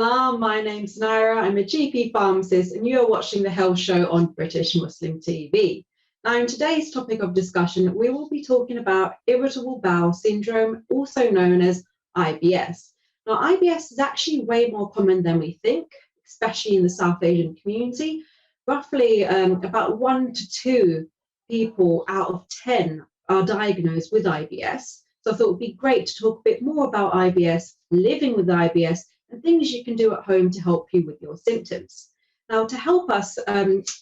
Salam. My name's Nyrah. I'm a GP pharmacist, and you are watching the Health Show on British Muslim TV. Now, in today's topic of discussion, we will be talking about irritable bowel syndrome, also known as IBS. Now, IBS is actually way more common than we think, especially in the South Asian community. Roughly about 1 to 2 people out of 10 are diagnosed with IBS. So I thought it would be great to talk a bit more about IBS, living with IBS, and things you can do at home to help you with your symptoms. Now, to help us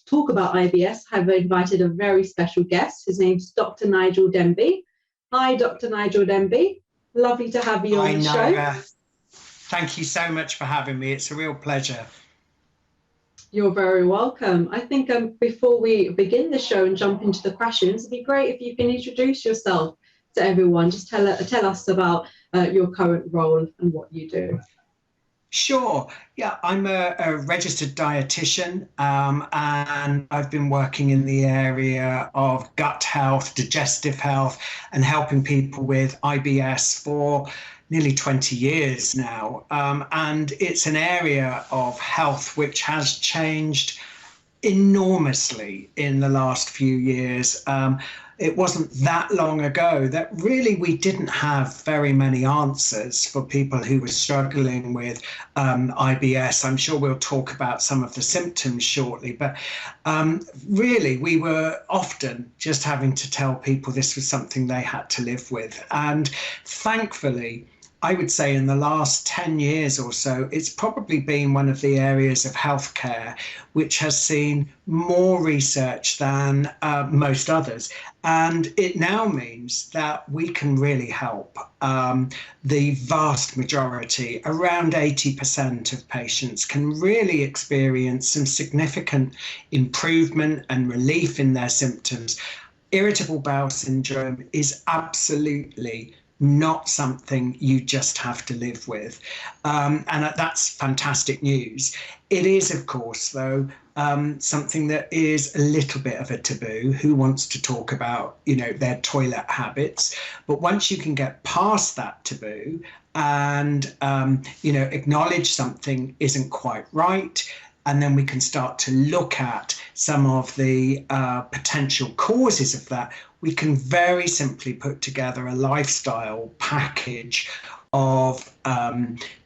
talk about IBS, I've invited a very special guest. His name's Dr. Nigel Denby. Hi, Dr. Nigel Denby. Lovely to have you on the show. Thank you so much for having me. It's a real pleasure. You're very welcome. I think before we begin the show and jump into the questions, it'd be great if you can introduce yourself to everyone. Just tell us about your current role and what you do. Sure. Yeah, I'm a registered dietitian, and I've been working in the area of gut health, digestive health, and helping people with IBS for nearly 20 years now. And it's an area of health which has changed enormously in the last few years. It wasn't that long ago that really we didn't have very many answers for people who were struggling with IBS. I'm sure we'll talk about some of the symptoms shortly, but really we were often just having to tell people this was something they had to live with. And thankfully, I would say in the last 10 years or so, it's probably been one of the areas of healthcare which has seen more research than most others. And it now means that we can really help the vast majority, around 80% of patients can really experience some significant improvement and relief in their symptoms. Irritable bowel syndrome is absolutely not something you just have to live with. And that's fantastic news. It is, of course, though, something that is a little bit of a taboo. Who wants to talk about, their toilet habits? But once you can get past that taboo and, acknowledge something isn't quite right, and then we can start to look at some of the potential causes of that, we can very simply put together a lifestyle package of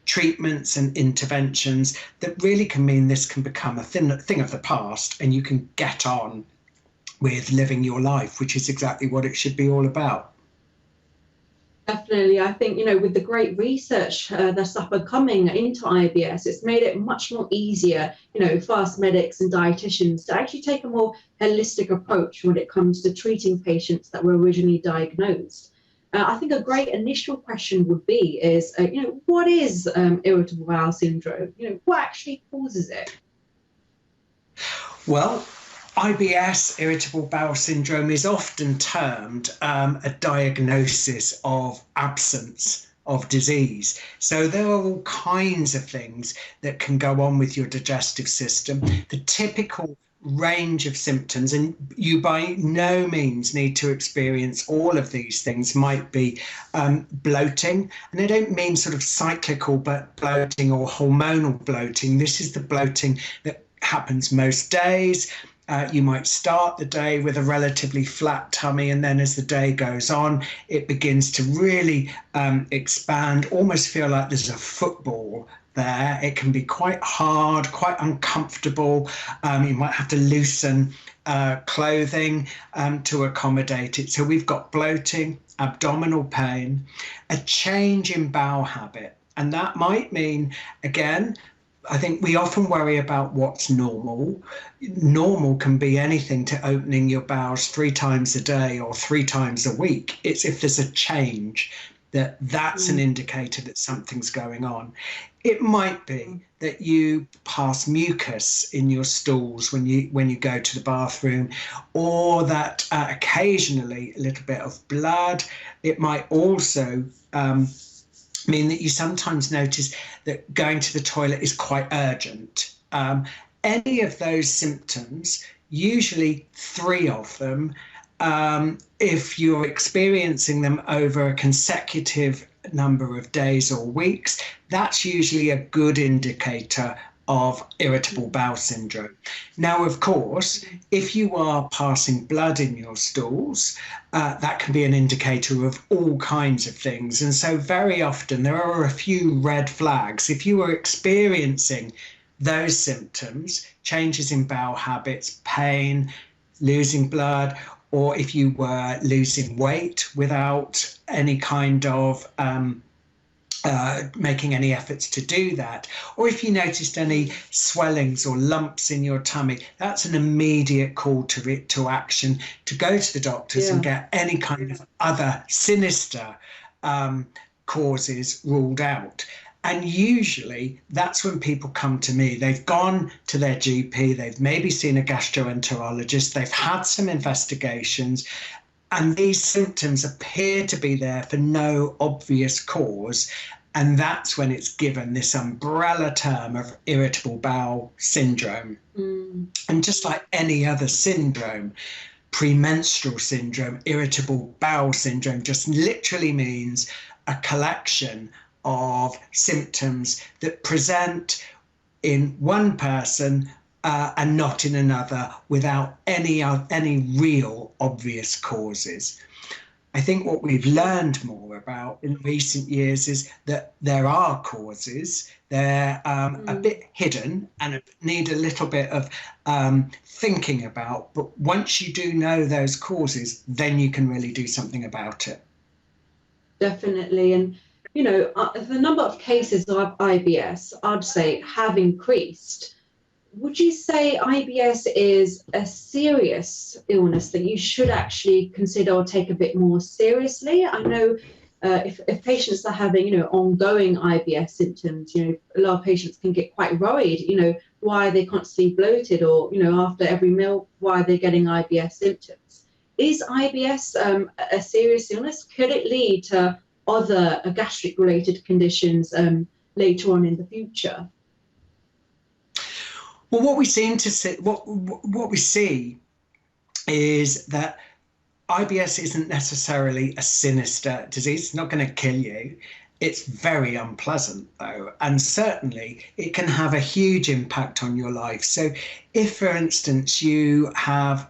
treatments and interventions that really can mean this can become a thing of the past, and you can get on with living your life, which is exactly what it should be all about. Definitely. I think, with the great research that's up and coming into IBS, it's made it much more easier, for us medics and dietitians to actually take a more holistic approach when it comes to treating patients that were originally diagnosed. I think a great initial question would be is, what is irritable bowel syndrome? What actually causes it? Well, IBS, irritable bowel syndrome, is often termed a diagnosis of absence of disease. So there are all kinds of things that can go on with your digestive system. The typical range of symptoms, and you by no means need to experience all of these things, might be bloating. And I don't mean sort of cyclical bloating or hormonal bloating. This is the bloating that happens most days. You might start the day with a relatively flat tummy, and then as the day goes on, it begins to really expand, almost feel like there's a football there. It can be quite hard, quite uncomfortable. You might have to loosen clothing to accommodate it. So we've got bloating, abdominal pain, a change in bowel habit. And that might mean, again, I think we often worry about what's normal. Normal can be anything to opening your bowels 3 times a day or 3 times a week. It's if there's a change that's an indicator that something's going on. It might be that you pass mucus in your stools when you go to the bathroom, or that occasionally a little bit of blood. It might also mean that you sometimes notice that going to the toilet is quite urgent. Any of those symptoms, usually 3 of them, if you're experiencing them over a consecutive number of days or weeks, that's usually a good indicator of irritable bowel syndrome. Now, of course, if you are passing blood in your stools, that can be an indicator of all kinds of things. And so very often there are a few red flags. If you are experiencing those symptoms, changes in bowel habits, pain, losing blood, or if you were losing weight without any kind of making any efforts to do that, or if you noticed any swellings or lumps in your tummy, that's an immediate call to action, to go to the doctors and get any kind of other sinister causes ruled out. And usually that's when people come to me. They've gone to their GP, they've maybe seen a gastroenterologist, they've had some investigations, and these symptoms appear to be there for no obvious cause. And that's when it's given this umbrella term of irritable bowel syndrome. And just like any other syndrome, premenstrual syndrome, irritable bowel syndrome just literally means a collection of symptoms that present in one person and not in another without any real obvious causes. I think what we've learned more about in recent years is that there are causes. They're a bit hidden and need a little bit of thinking about. But once you do know those causes, then you can really do something about it. Definitely. And, you know, the number of cases of IBS, I'd say, have increased. Would you say IBS is a serious illness that you should actually consider or take a bit more seriously? I know if patients are having, you know, ongoing IBS symptoms, you know, a lot of patients can get quite worried, you know, why are they constantly bloated, or, you know, after every meal, why are they getting IBS symptoms? Is IBS a serious illness? Could it lead to other gastric related conditions later on in the future? Well, what we seem to see, what we see is that IBS isn't necessarily a sinister disease. It's not going to kill you. It's very unpleasant, though, and certainly it can have a huge impact on your life. So if, for instance, you have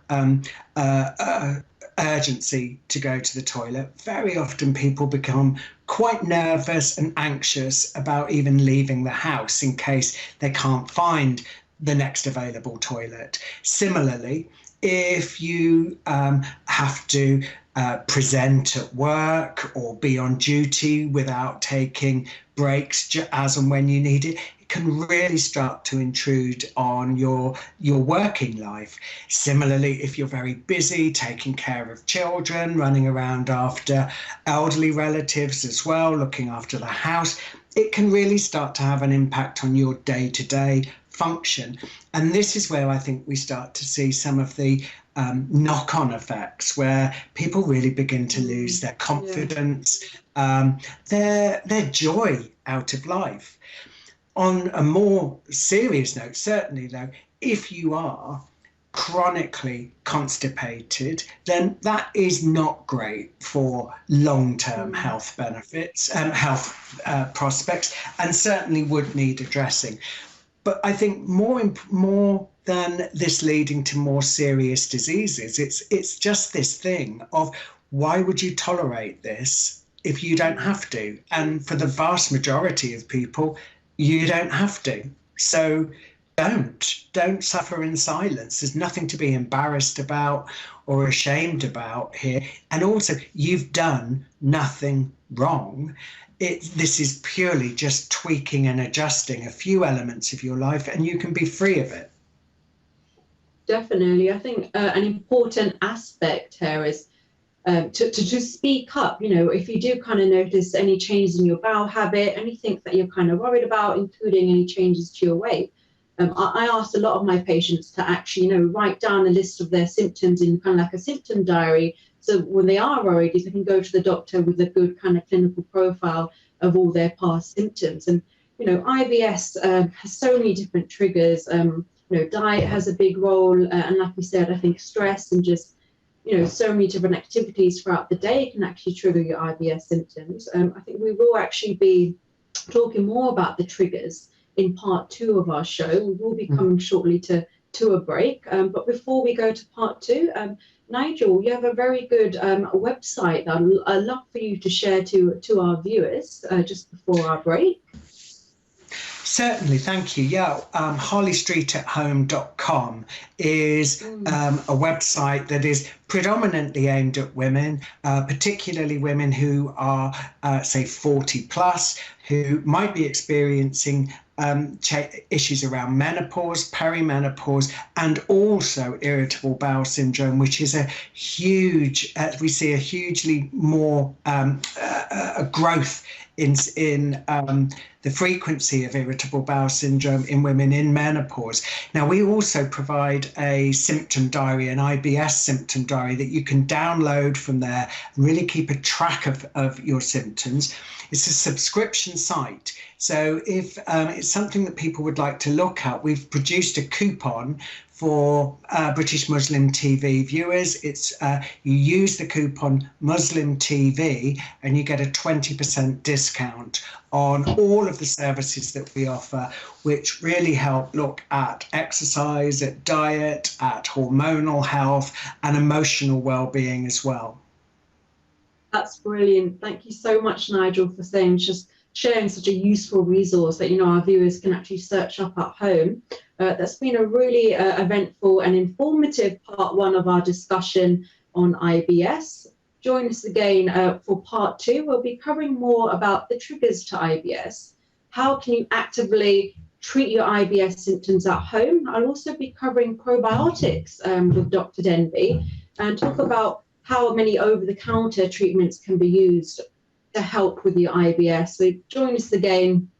urgency to go to the toilet, very often people become quite nervous and anxious about even leaving the house in case they can't find the next available toilet. Similarly, if you have to present at work or be on duty without taking breaks as and when you need it, it can really start to intrude on your working life. Similarly, if you're very busy taking care of children, running around after elderly relatives as well, looking after the house, it can really start to have an impact on your day-to-day function. And this is where I think we start to see some of the knock-on effects, where people really begin to lose their confidence, their joy out of life. On a more serious note, certainly though, if you are chronically constipated, then that is not great for long-term health benefits and health prospects, and certainly would need addressing. But I think more than this leading to more serious diseases, it's just this thing of, why would you tolerate this if you don't have to? And for the vast majority of people, you don't have to. So don't suffer in silence. There's nothing to be embarrassed about or ashamed about here. And also, you've done nothing wrong. This is purely just tweaking and adjusting a few elements of your life, and you can be free of it. Definitely. I think an important aspect here is to speak up. You know, if you do kind of notice any changes in your bowel habit, anything that you're kind of worried about, including any changes to your weight, I asked a lot of my patients to actually, you know, write down a list of their symptoms in kind of like a symptom diary. So when they are worried, they can go to the doctor with a good kind of clinical profile of all their past symptoms. And, you know, IBS has so many different triggers. You know, diet has a big role. And like we said, I think stress and just so many different activities throughout the day can actually trigger your IBS symptoms. I think we will actually be talking more about the triggers in part 2 of our show. We will be coming shortly to a break. But before we go to part 2, Nigel, you have a very good website that I'd love for you to share to our viewers just before our break. Certainly, thank you. Yeah, harleystreetathome.com is a website that is predominantly aimed at women, particularly women who are, say, 40 plus, who might be experiencing issues around menopause, perimenopause, and also irritable bowel syndrome, which is a huge, we see a hugely more a growth in the frequency of irritable bowel syndrome in women in menopause. Now, we also provide a symptom diary, an IBS symptom diary that you can download from there and really keep a track of your symptoms. It's a subscription site. So if it's something that people would like to look at, we've produced a coupon for British Muslim TV viewers. It's you use the coupon Muslim TV and you get a 20% discount on all of the services that we offer, which really help look at exercise, at diet, at hormonal health and emotional well-being as well. That's brilliant. Thank you so much, Nigel, for sharing such a useful resource that our viewers can actually search up at home. That's been a really eventful and informative part 1 of our discussion on IBS. Join us again for part 2. We'll be covering more about the triggers to IBS. How can you actively treat your IBS symptoms at home? I'll also be covering probiotics with Dr. Denby and talk about how many over-the-counter treatments can be used to help with your IBS. So join us again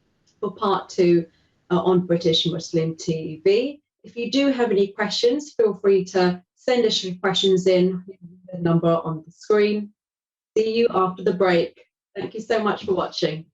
for part 2 on British Muslim TV. If you do have any questions, feel free to send us your questions in, the number on the screen. See you after the break. Thank you so much for watching.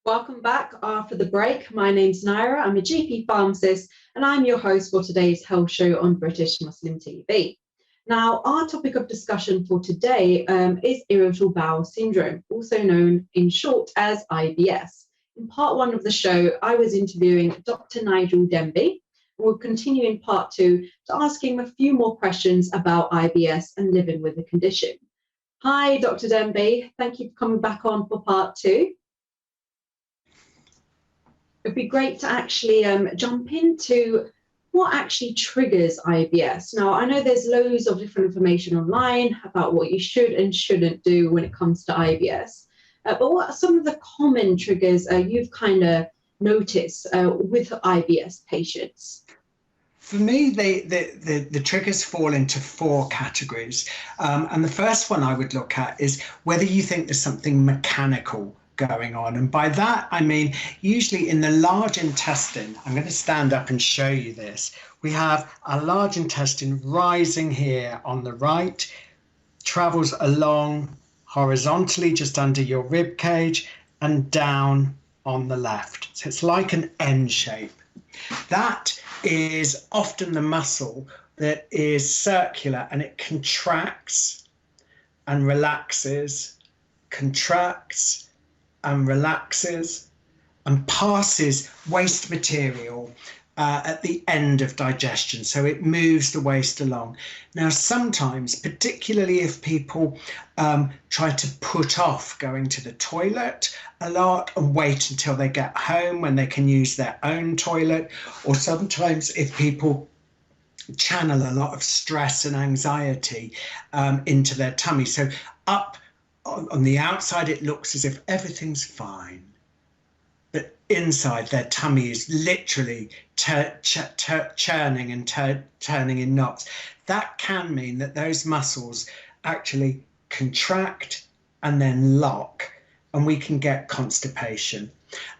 Welcome back after the break. My name's Nyrah. I'm a GP pharmacist and I'm your host for today's health show on British Muslim TV. Now, our topic of discussion for today is irritable bowel syndrome, also known in short as IBS. In part 1 of the show, I was interviewing Dr. Nigel Denby. We'll continue in part 2 to ask him a few more questions about IBS and living with the condition. Hi, Dr. Denby. Thank you for coming back on for part 2. It'd be great to actually jump into what actually triggers IBS. Now, I know there's loads of different information online about what you should and shouldn't do when it comes to IBS. But what are some of the common triggers you've kind of noticed with IBS patients? For me, the triggers fall into 4 categories. And the first one I would look at is whether you think there's something mechanical going on. And by that, I mean, usually in the large intestine, I'm going to stand up and show you this. We have a large intestine rising here on the right, travels along horizontally just under your rib cage and down on the left. So it's like an N shape. That is often the muscle that is circular and it contracts and relaxes, contracts and relaxes and passes waste material at the end of digestion. So it moves the waste along. Now, sometimes, particularly if people try to put off going to the toilet a lot and wait until they get home when they can use their own toilet, or sometimes if people channel a lot of stress and anxiety into their tummy. So up on the outside, it looks as if everything's fine. but inside their tummy is literally churning and turning in knots. That can mean that those muscles actually contract and then lock, and we can get constipation.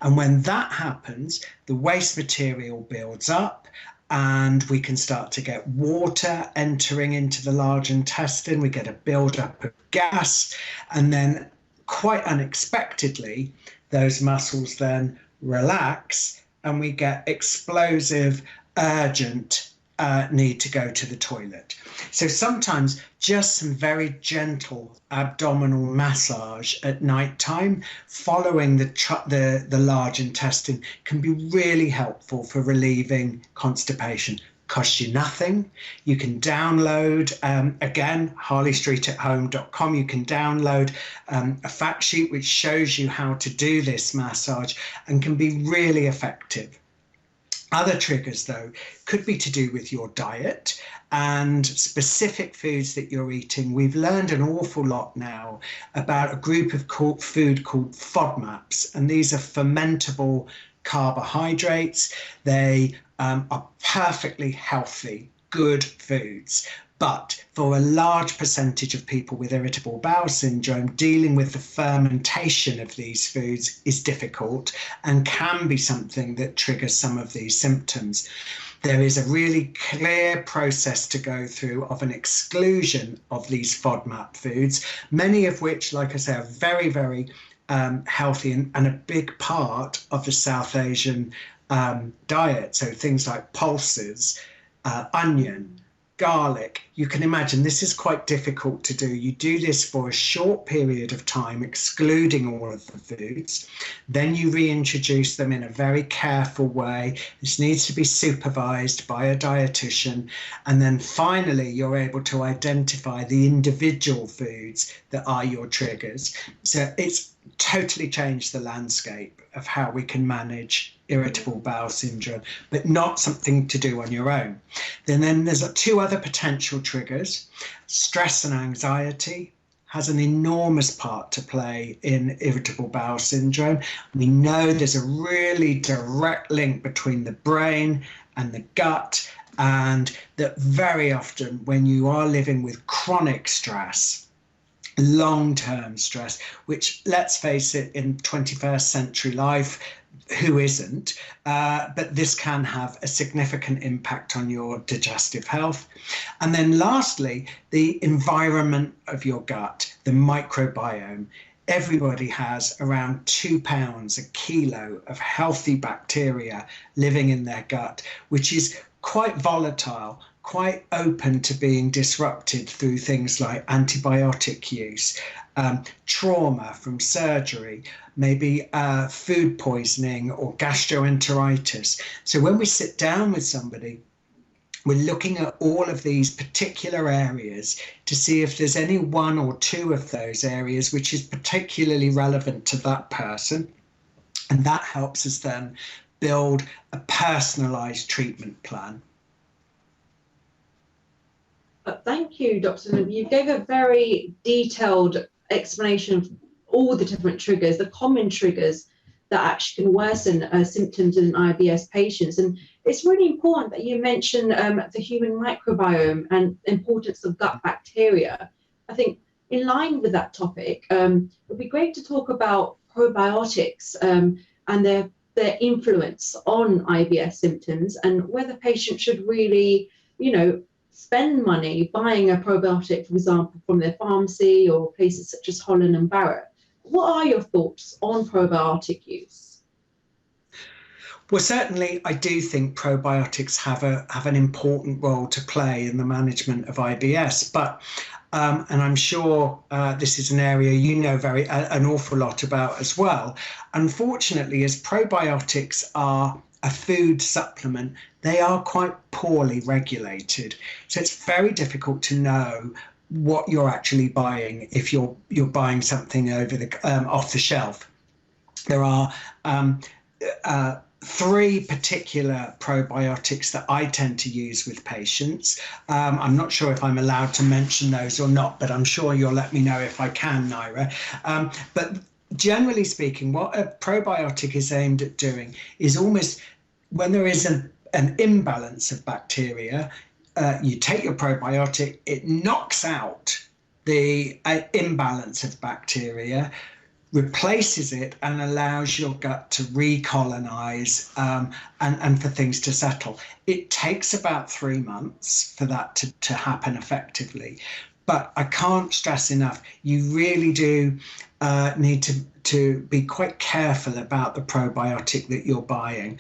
And when that happens, the waste material builds up, and we can start to get water entering into the large intestine. We get a buildup of gas, and then quite unexpectedly, those muscles then relax, and we get explosive, urgent need to go to the toilet. So sometimes just some very gentle abdominal massage at night time following the large intestine can be really helpful for relieving constipation. Costs you nothing. You can download, again, harleystreetathome.com. You can download a fact sheet which shows you how to do this massage and can be really effective. Other triggers, though, could be to do with your diet and specific foods that you're eating. We've learned an awful lot now about a group of food called FODMAPs, and these are fermentable carbohydrates. They are perfectly healthy, good foods. But for a large percentage of people with irritable bowel syndrome, dealing with the fermentation of these foods is difficult and can be something that triggers some of these symptoms. There is a really clear process to go through of an exclusion of these FODMAP foods, many of which, like I say, are very, very healthy and a big part of the South Asian diet. So things like pulses, onion, garlic. You can imagine this is quite difficult to do. You do this for a short period of time, excluding all of the foods. Then you reintroduce them in a very careful way. This needs to be supervised by a dietitian. And then finally, you're able to identify the individual foods that are your triggers. So it's totally changed the landscape of how we can manage irritable bowel syndrome, but not something to do on your own. Then there's two other potential triggers. Stress and anxiety has an enormous part to play in irritable bowel syndrome. We know there's a really direct link between the brain and the gut, and that very often when you are living with chronic stress, long-term stress, which, let's face it, in 21st century life, who isn't? But this can have a significant impact on your digestive health. And then lastly, the environment of your gut, the microbiome. Everybody has around 2 pounds a kilo of healthy bacteria living in their gut, which is quite volatile, quite open to being disrupted through things like antibiotic use, trauma from surgery, maybe food poisoning or gastroenteritis. So when we sit down with somebody, we're looking at all of these particular areas to see if there's any one or two of those areas which is particularly relevant to that person. And that helps us then build a personalised treatment plan. Thank you, Dr. Denby. You gave a very detailed explanation of all the different triggers, the common triggers that actually can worsen symptoms in IBS patients. And it's really important that you mention the human microbiome and the importance of gut bacteria. I think in line with that topic, it would be great to talk about probiotics and their influence on IBS symptoms, and whether patients should really, spend money buying a probiotic, for example, from their pharmacy or places such as Holland and Barrett. What are your thoughts on probiotic use? Well, certainly, I do think probiotics have an important role to play in the management of IBS, but and I'm sure this is an area you know an awful lot about as well. Unfortunately, as probiotics are a food supplement, they are quite poorly regulated. So it's very difficult to know what you're actually buying if you're buying something over the off the shelf. There are 3 particular probiotics that I tend to use with patients. I'm not sure if I'm allowed to mention those or not, but I'm sure you'll let me know if I can, Nyrah. But generally speaking, what a probiotic is aimed at doing is almost when there is an imbalance of bacteria, you take your probiotic, it knocks out the imbalance of bacteria, replaces it, and allows your gut to recolonize and for things to settle. It takes about 3 months for that to happen effectively. But I can't stress enough, you really do need to be quite careful about the probiotic that you're buying.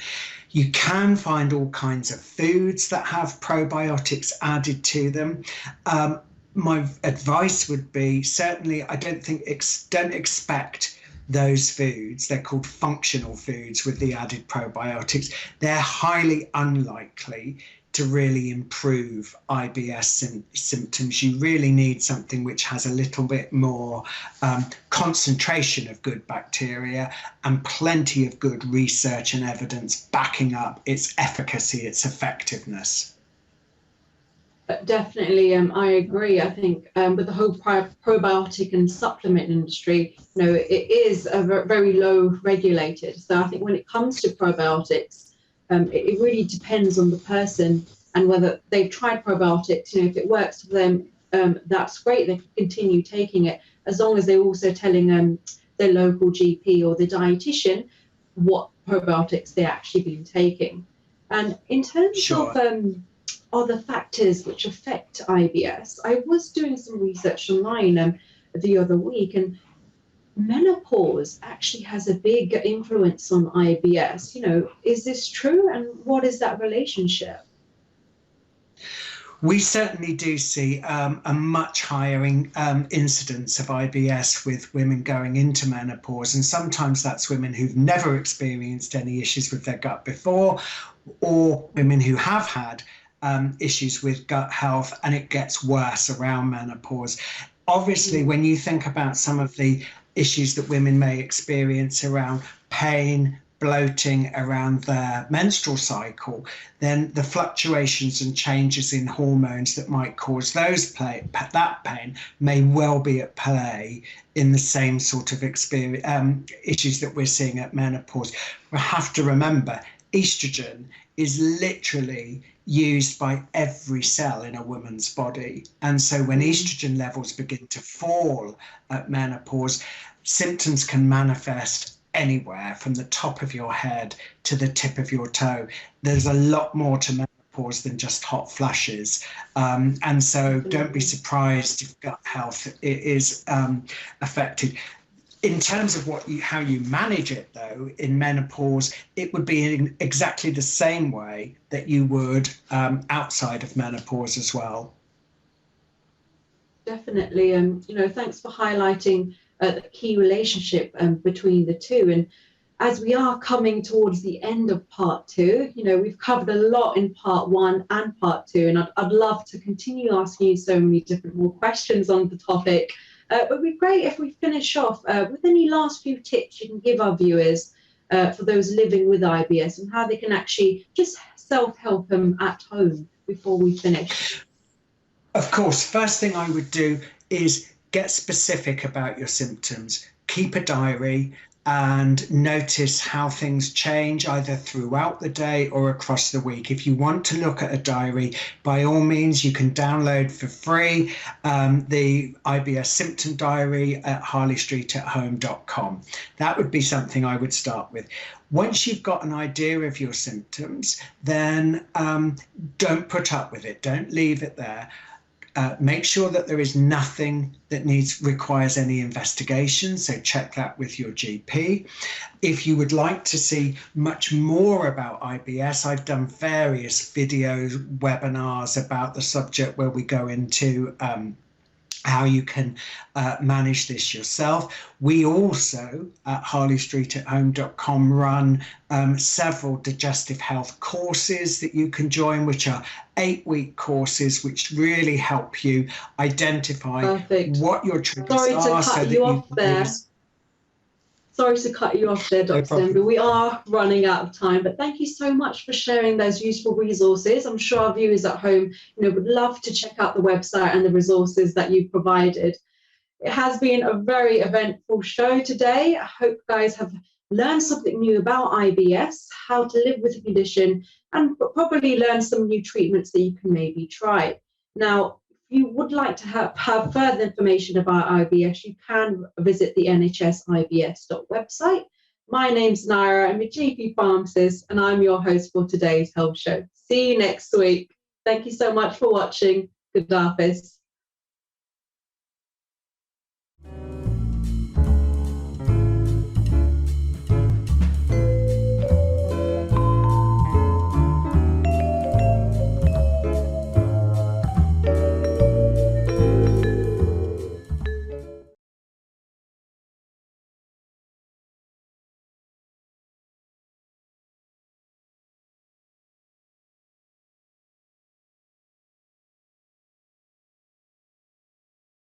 You can find all kinds of foods that have probiotics added to them. My advice would be certainly, I don't expect those foods. They're called functional foods with the added probiotics. They're highly unlikely to really improve IBS symptoms. You really need something which has a little bit more concentration of good bacteria and plenty of good research and evidence backing up its efficacy, its effectiveness. Definitely, I agree. I think with the whole probiotic and supplement industry, it is very low regulated. So I think when it comes to probiotics, it really depends on the person and whether they've tried probiotics. If it works for them, that's great. They can continue taking it as long as they're also telling their local GP or the dietitian what probiotics they've actually been taking. And in terms of other factors which affect IBS, I was doing some research online the other week, and menopause actually has a big influence on IBS. Is this true, and what is that relationship? We certainly do see a much higher incidence of IBS with women going into menopause, and sometimes that's women who've never experienced any issues with their gut before, or women who have had issues with gut health and it gets worse around menopause. Obviously, when you think about some of the issues that women may experience around pain, bloating around their menstrual cycle, then the fluctuations and changes in hormones that might cause that pain may well be at play in the same sort of issues that we're seeing at menopause. We have to remember, estrogen is literally used by every cell in a woman's body. And so when estrogen levels begin to fall at menopause, symptoms can manifest anywhere from the top of your head to the tip of your toe. There's a lot more to menopause than just hot flushes. And so don't be surprised if gut health is affected. In terms of how you manage it, though, in menopause, it would be in exactly the same way that you would outside of menopause as well. Definitely. Thanks for highlighting the key relationship between the two. And as we are coming towards the end of part 2, we've covered a lot in part 1 and part 2, and I'd love to continue asking you so many different more questions on the topic. But it'd be great if we finish off with any last few tips you can give our viewers for those living with IBS and how they can actually just self-help them at home before we finish. Of course, first thing I would do is get specific about your symptoms. Keep a diary and notice how things change either throughout the day or across the week. If you want to look at a diary, by all means, you can download for free the IBS symptom diary at harleystreetathome.com. That would be something I would start with. Once you've got an idea of your symptoms, then don't put up with it. Don't leave it there. Make sure that there is nothing that requires any investigation, so check that with your GP. If you would like to see much more about IBS, I've done various videos, webinars about the subject where we go into how you can manage this yourself. We also at harleystreetathome.com run several digestive health courses that you can join, which are 8-week courses which really help you identify what your triggers are. Sorry to cut you off there, Dr. Denby. We are running out of time, but thank you so much for sharing those useful resources. I'm sure our viewers at home, would love to check out the website and the resources that you've provided. It has been a very eventful show today. I hope you guys have learned something new about IBS, how to live with the condition, and probably learn some new treatments that you can maybe try. Now, if you would like to have further information about IBS, you can visit the nhsibs website. My name's Nyrah, I'm a GP pharmacist, and I'm your host for today's health show. See you next week. Thank you so much for watching. Good Hafiz.